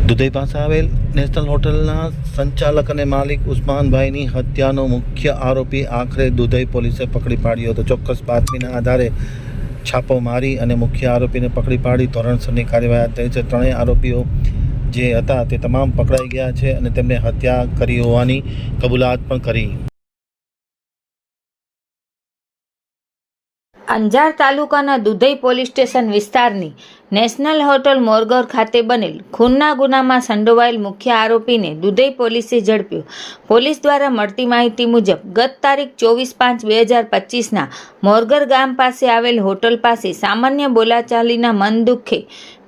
દુધઈ પાસે આવેલ નેશનલ હોટલના સંચાલક અને માલિક ઉસ્માનભાઈની હત્યાનો મુખ્ય આરોપી આખરે દુધઈ પોલીસે પકડી પાડ્યો હતો. ચોક્કસ બાતમીના આધારે છાપો મારી અને મુખ્ય આરોપીને પકડી પાડી ધોરણસરની કાર્યવાહી હાથ ધરી છે. ત્રણેય આરોપીઓ જે હતા તે તમામ પકડાઈ ગયા છે અને તેમને હત્યા કરી હોવાની કબૂલાત પણ કરી. અંજાર તાલુકાના દુધઈ પોલીસ સ્ટેશન વિસ્તારની નેશનલ હોટલ મોરગોર ખાતે બનેલ ખૂનના ગુનામાં સંડોવાયેલ મુખ્ય આરોપીને દુધઈ પોલીસે ઝડપ્યો. પોલીસ દ્વારા મળતી માહિતી મુજબ ગત તારીખ 24/5/2025ના મોરગોર ગામ પાસે આવેલ હોટલ પાસે સામાન્ય બોલાચાલીના મન દુઃખે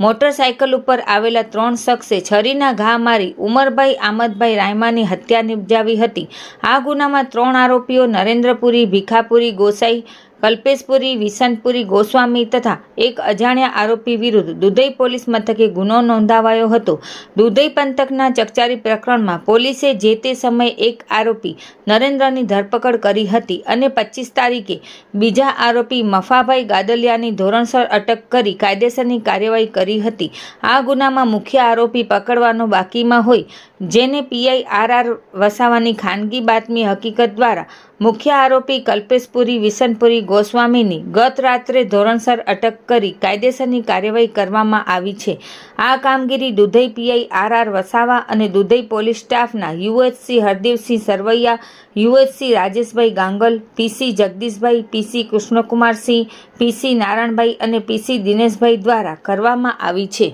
મોટરસાયકલ ઉપર આવેલા 3 શખ્સે છરીના ઘા મારી ઉમરભાઈ આમદભાઈ રાયમાની હત્યા નિપજાવી હતી. આ ગુનામાં 3 આરોપીઓ નરેન્દ્રપુરી, ભીખાપુરી ગોસાઈ, કલ્પેશપુરી, વિસનપુરી ગોસ્વામી તથા એક અજાણ્યા આરોપી વિરુદ્ધ દુધઈ પોલીસ મથકે ગુનો નોંધાવાયો હતો. દુધઈ પંથકના ચકચારી પ્રકરણમાં પોલીસે જે તે સમયે એક આરોપી નરેન્દ્રની ધરપકડ કરી હતી અને 25 તારીખે બીજા આરોપી મફાભાઈ ગાદલિયાની ધોરણસર અટક કરી કાયદેસરની કાર્યવાહી કરી હતી. આ ગુનામાં મુખ્ય આરોપી પકડવાનો બાકીમાં હોય જેને પીઆઈ આર વસાવાની ખાનગી બાતમી હકીકત દ્વારા મુખ્ય આરોપી કલ્પેશપુરી, વિસનપુરી ગોસ્વામીની ગત રાત્રે ધોરણસર અટક કરી કાયદેસરની કાર્યવાહી કરવામાં આવી છે. આ કામગીરી દુધઈ પીઆઈ આર વસાવા અને દુધઈ પોલીસ સ્ટાફના યુએચસી હરદેવસિંહ સરવૈયા, યુએચસી રાજેશભાઈ ગાંગલ, પીસી જગદીશભાઈ, પીસી કૃષ્ણકુમારસિંહ, પીસી નારાયણભાઈ અને પીસી દિનેશભાઈ દ્વારા કરવામાં આવી છે.